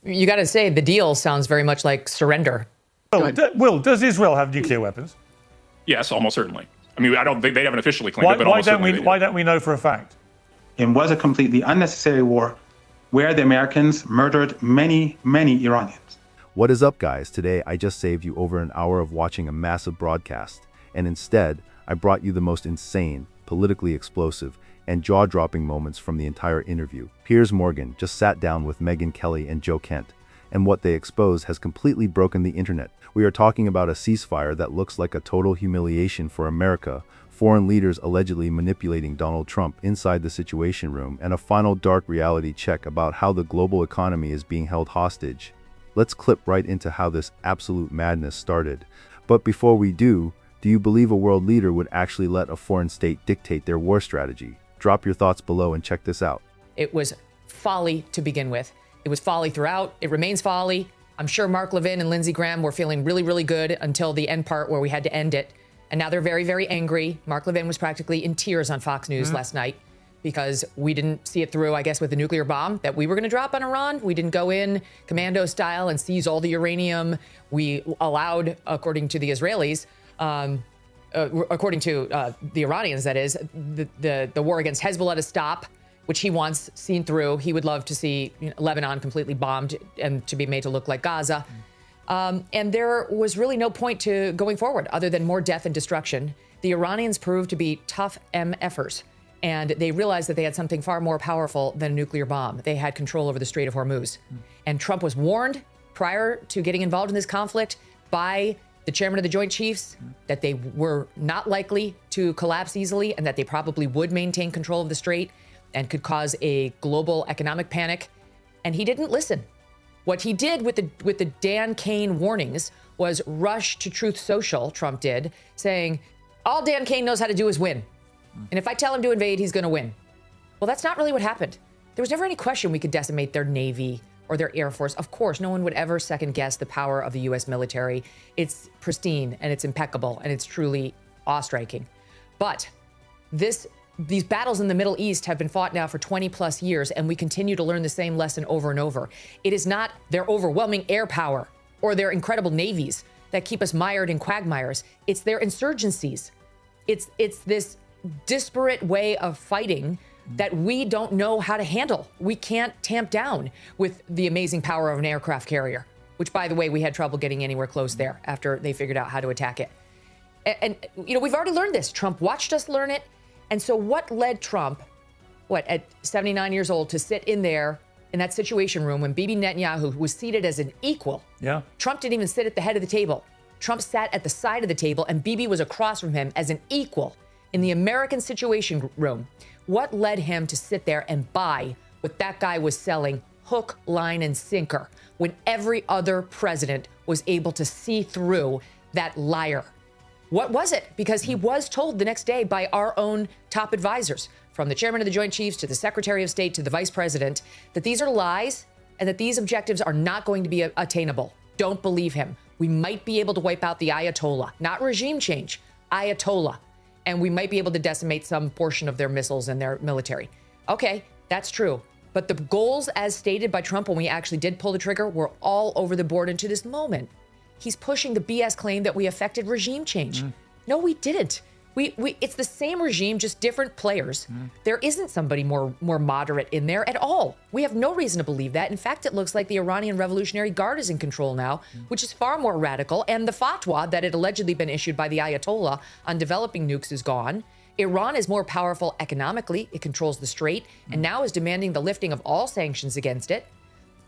You got to say the deal sounds very much like surrender. Will, does Israel have nuclear weapons? Yes, almost certainly. I mean, I don't think they haven't officially claimed it, but why don't we know for a fact? It was a completely unnecessary war where the Americans murdered many, many Iranians. What is up, guys? Today, I just saved you over an hour of watching a massive broadcast, and instead, I brought you the most insane, politically explosive, and jaw-dropping moments from the entire interview. Piers Morgan just sat down with Megyn Kelly and Joe Kent, and what they expose has completely broken the internet. We are talking about a ceasefire that looks like a total humiliation for America, foreign leaders allegedly manipulating Donald Trump inside the Situation Room, and a final dark reality check about how the global economy is being held hostage. Let's clip right into how this absolute madness started. But before we do you believe a world leader would actually let a foreign state dictate their war strategy? Drop your thoughts below and check this out. It was folly to begin with. It was folly throughout. It remains folly. I'm sure Mark Levin and Lindsey Graham were feeling really, really good until the end part where we had to end it. And now they're very, very angry. Mark Levin was practically in tears on Fox News last night because we didn't see it through, I guess, with the nuclear bomb that we were going to drop on Iran. We didn't go in commando style and seize all the uranium. We allowed, according to the Israelis, according to the Iranians, that is, the war against Hezbollah to stop, which he wants seen through. He would love to see Lebanon completely bombed and to be made to look like Gaza. And there was really no point to going forward other than more death and destruction. The Iranians proved to be tough MFers, and they realized that they had something far more powerful than a nuclear bomb. They had control over the Strait of Hormuz. And Trump was warned prior to getting involved in this conflict by the chairman of the Joint Chiefs that they were not likely to collapse easily and that they probably would maintain control of the Strait and could cause a global economic panic. And he didn't listen. What he did with the Dan Kane warnings was rush to Truth Social, Trump did, saying, all Dan Kane knows how to do is win. And if I tell him to invade, he's going to win. Well, that's not really what happened. There was never any question we could decimate their Navy or their Air Force. Of course, no one would ever second guess the power of the U.S. military. It's pristine and it's impeccable and it's truly awe-striking. But these battles in the Middle East have been fought now for 20 plus years, and we continue to learn the same lesson over and over. It is not their overwhelming air power or their incredible navies that keep us mired in quagmires. It's their insurgencies. It's this disparate way of fighting that we don't know how to handle. We can't tamp down with the amazing power of an aircraft carrier, which, by the way, we had trouble getting anywhere close there after they figured out how to attack it. And we've already learned this. Trump watched us learn it. And so what led Trump, at 79 years old, to sit in there in that Situation Room when Bibi Netanyahu was seated as an equal? Yeah. Trump didn't even sit at the head of the table. Trump sat at the side of the table, and Bibi was across from him as an equal in the American Situation Room. What led him to sit there and buy what that guy was selling hook, line, and sinker when every other president was able to see through that liar? What was it? Because he was told the next day by our own top advisors, from the chairman of the Joint Chiefs to the Secretary of State to the vice president, that these are lies and that these objectives are not going to be attainable. Don't believe him. We might be able to wipe out the Ayatollah, not regime change, Ayatollah. And we might be able to decimate some portion of their missiles and their military. Okay, that's true. But the goals as stated by Trump when we actually did pull the trigger were all over the board. And to this moment, he's pushing the BS claim that we affected regime change. No, we didn't. It's the same regime, just different players. There isn't somebody more moderate in there at all. We have no reason to believe that. In fact, it looks like the Iranian Revolutionary Guard is in control now, which is far more radical. And the fatwa that had allegedly been issued by the Ayatollah on developing nukes is gone. Iran is more powerful economically. It controls the Strait and now is demanding the lifting of all sanctions against it.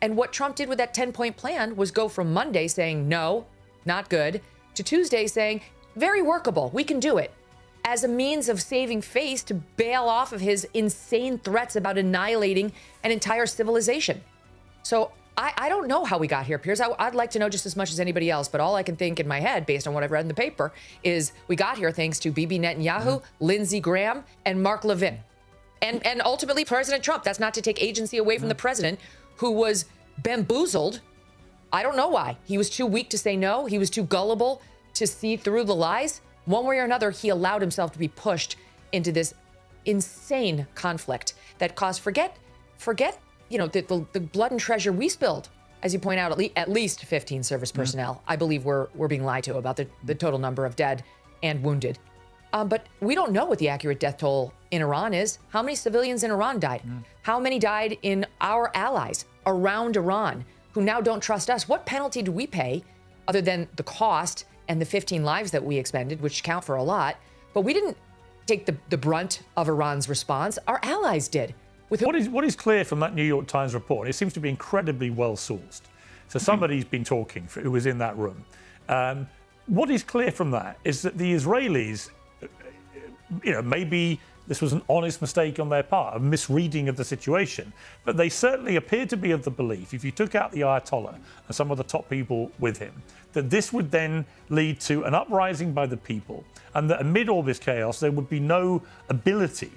And what Trump did with that 10-point plan was go from Monday saying, no, not good, to Tuesday saying, very workable, we can do it, as a means of saving face to bail off of his insane threats about annihilating an entire civilization. So I don't know how we got here, Piers. I'd like to know just as much as anybody else, but all I can think in my head, based on what I've read in the paper, is we got here thanks to Bibi Netanyahu, Lindsey Graham, and Mark Levin. And ultimately President Trump. That's not to take agency away from the president, who was bamboozled. I don't know why. He was too weak to say no. He was too gullible to see through the lies. One way or another, he allowed himself to be pushed into this insane conflict that caused, forget, the blood and treasure we spilled as you point out, at least 15 service personnel. I believe we're being lied to about the total number of dead and wounded. But we don't know what the accurate death toll in Iran is. How many civilians in Iran died? How many died in our allies around Iran who now don't trust us? What penalty do we pay other than the cost and the 15 lives that we expended, which count for a lot? But we didn't take the brunt of Iran's response. Our allies did. What is clear from that New York Times report, it seems to be incredibly well sourced. So somebody's been talking who was in that room. What is clear from that is that the Israelis, maybe this was an honest mistake on their part, a misreading of the situation, but they certainly appear to be of the belief, if you took out the Ayatollah and some of the top people with him, that this would then lead to an uprising by the people, and that amid all this chaos, there would be no ability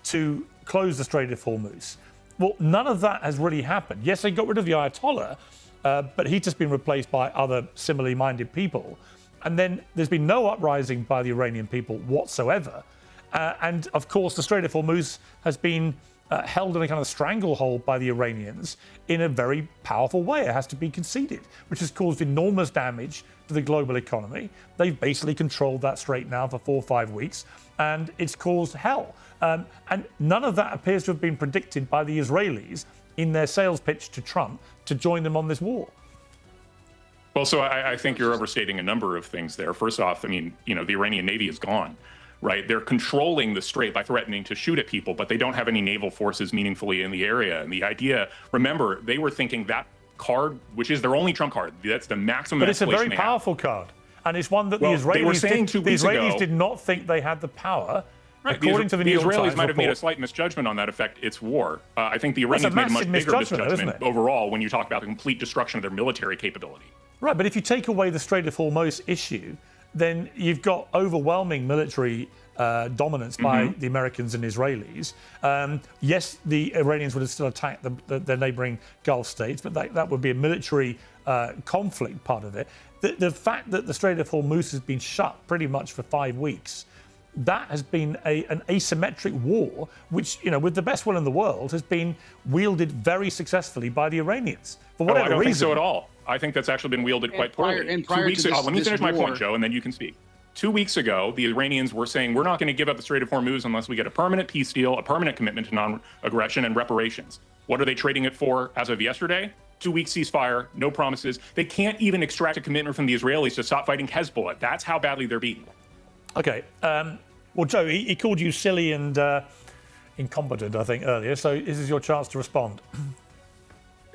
to close the Strait of Hormuz. Well, none of that has really happened. Yes, they got rid of the Ayatollah, but he's just been replaced by other similarly minded people. And then there's been no uprising by the Iranian people whatsoever. And of course, the Strait of Hormuz has been held in a kind of stranglehold by the Iranians in a very powerful way, it has to be conceded, which has caused enormous damage to the global economy. They've basically controlled that strait now for 4 or 5 weeks, and it's caused hell. And none of that appears to have been predicted by the Israelis in their sales pitch to Trump to join them on this war. Well, so I think you're overstating a number of things there. First off, the Iranian Navy is gone, right? They're controlling the strait by threatening to shoot at people, but they don't have any naval forces meaningfully in the area. And the idea, remember, they were thinking that card, which is their only trump card, that's the maximum. But it's a very powerful card. And it's one that the Israelis did not think they had the power. Right. According to the New York Times Israelis might have report. made a slight misjudgment on that effect. It's war. I think the Iranians made a much bigger misjudgment overall when you talk about the complete destruction of their military capability. Right, but if you take away the Strait of Hormuz issue, then you've got overwhelming military dominance by the Americans and Israelis. Yes, the Iranians would have still attacked the neighboring Gulf states, but that would be a military conflict part of it. The fact that the Strait of Hormuz has been shut pretty much for 5 weeks, that has been an asymmetric war, which, with the best will in the world, has been wielded very successfully by the Iranians. For whatever I don't reason. think so at all. I think that's actually been wielded quite poorly. Prior 2 weeks to ago, let me finish my war, point, Joe, and then you can speak. 2 weeks ago, the Iranians were saying, we're not going to give up the Strait of Hormuz unless we get a permanent peace deal, a permanent commitment to non-aggression and reparations. What are they trading it for as of yesterday? 2-week ceasefire, no promises. They can't even extract a commitment from the Israelis to stop fighting Hezbollah. That's how badly they're beaten. Okay. Well, Joe, he called you silly and incompetent, I think, earlier. So this is your chance to respond.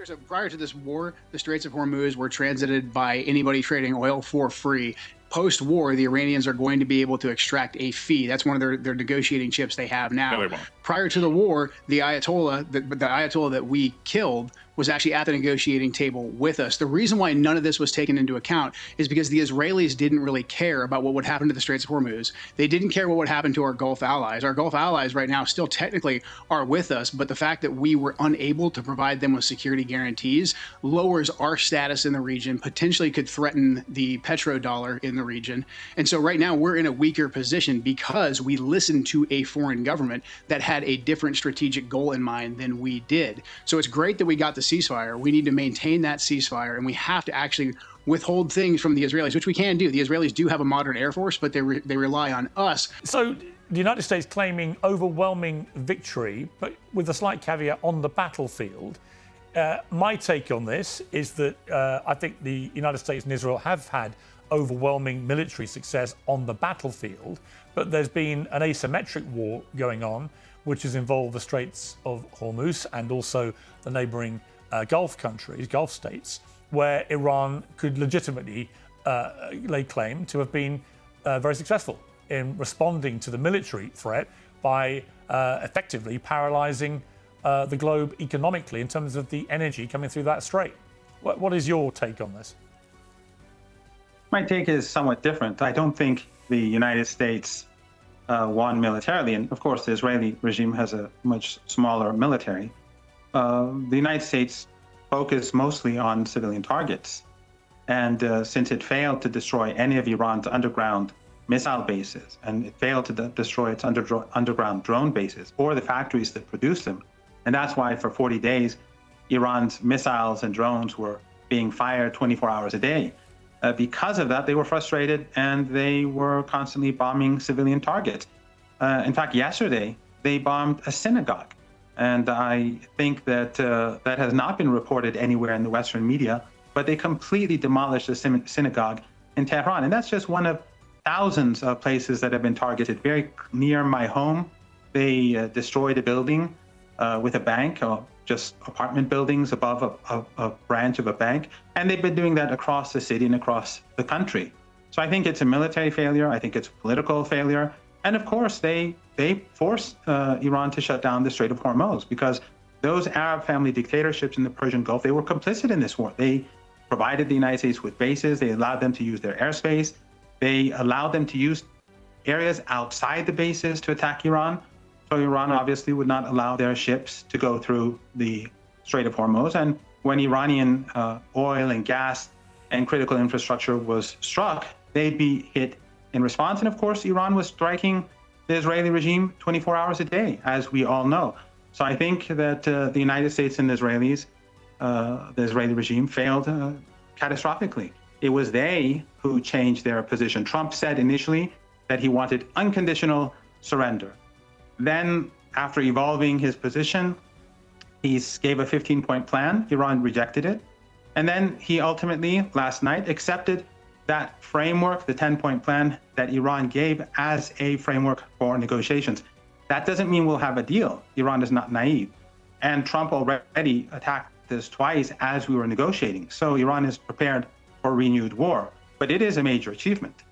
So prior to this war, the Straits of Hormuz were transited by anybody trading oil for free. Post-war, the Iranians are going to be able to extract a fee. That's one of their negotiating chips they have now. No, they won't. Prior to the war, the Ayatollah that we killed was actually at the negotiating table with us. The reason why none of this was taken into account is because the Israelis didn't really care about what would happen to the Straits of Hormuz. They didn't care what would happen to our Gulf allies. Our Gulf allies right now still technically are with us, but the fact that we were unable to provide them with security guarantees lowers our status in the region, potentially could threaten the petrodollar in the region. And so right now we're in a weaker position because we listened to a foreign government that had a different strategic goal in mind than we did. So it's great that we got the ceasefire. We need to maintain that ceasefire, and we have to actually withhold things from the Israelis, which we can do. The Israelis do have a modern air force, but they rely on us. So the United States claiming overwhelming victory, but with a slight caveat on the battlefield. My take on this is that I think the United States and Israel have had overwhelming military success on the battlefield, but there's been an asymmetric war going on, which has involved the Straits of Hormuz and also the neighboring Gulf countries, Gulf states, where Iran could legitimately lay claim to have been very successful in responding to the military threat by effectively paralyzing the globe economically in terms of the energy coming through that strait. What is your take on this? My take is somewhat different. I don't think the United States won militarily, and of course the Israeli regime has a much smaller military. The United States focused mostly on civilian targets, and since it failed to destroy any of Iran's underground missile bases, and it failed to destroy its underground drone bases or the factories that produce them, and that's why for 40 days Iran's missiles and drones were being fired 24 hours a day. Because of that, they were frustrated and they were constantly bombing civilian targets. In fact, yesterday, they bombed a synagogue. And I think that that has not been reported anywhere in the Western media, but they completely demolished the synagogue in Tehran. And that's just one of thousands of places that have been targeted. Very near my home, they destroyed a building with a bank, or just apartment buildings above a branch of a bank. And they've been doing that across the city and across the country. So I think it's a military failure. I think it's a political failure. And of course, they forced Iran to shut down the Strait of Hormuz, because those Arab family dictatorships in the Persian Gulf, they were complicit in this war. They provided the United States with bases. They allowed them to use their airspace. They allowed them to use areas outside the bases to attack Iran. So Iran obviously would not allow their ships to go through the Strait of Hormuz. And when Iranian oil and gas and critical infrastructure was struck, they'd be hit in response. And of course, Iran was striking the Israeli regime 24 hours a day, as we all know. So I think that the United States and the Israelis, the Israeli regime, failed catastrophically. It was they who changed their position. Trump said initially that he wanted unconditional surrender. Then, after evolving his position, he gave a 15-point plan. Iran rejected it. And then he ultimately, last night, accepted that framework, the 10-point plan that Iran gave, as a framework for negotiations. That doesn't mean we'll have a deal. Iran is not naive. And Trump already attacked this twice as we were negotiating. So Iran is prepared for renewed war. But it is a major achievement.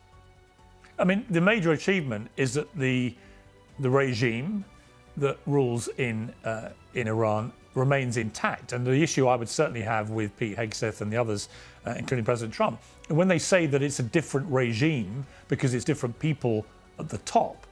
I mean, the major achievement is that the regime that rules in Iran remains intact. And the issue I would certainly have with Pete Hegseth and the others, including President Trump, when they say that it's a different regime because it's different people at the top,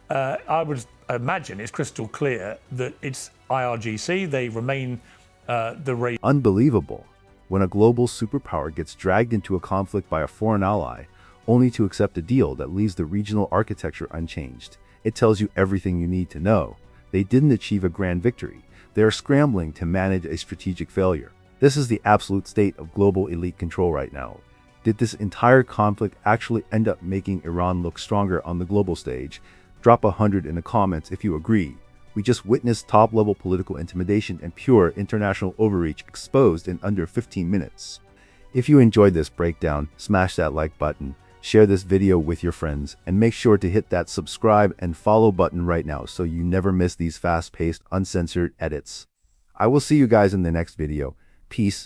I would imagine it's crystal clear that it's IRGC. They remain the regime. Unbelievable. When a global superpower gets dragged into a conflict by a foreign ally, only to accept a deal that leaves the regional architecture unchanged. It tells you everything you need to know. They didn't achieve a grand victory. They are scrambling to manage a strategic failure. This is the absolute state of global elite control right now. Did this entire conflict actually end up making Iran look stronger on the global stage? Drop 100 in the comments if you agree. We just witnessed top-level political intimidation and pure international overreach exposed in under 15 minutes. If you enjoyed this breakdown, smash that like button, share this video with your friends, and make sure to hit that subscribe and follow button right now so you never miss these fast-paced, uncensored edits. I will see you guys in the next video. Peace.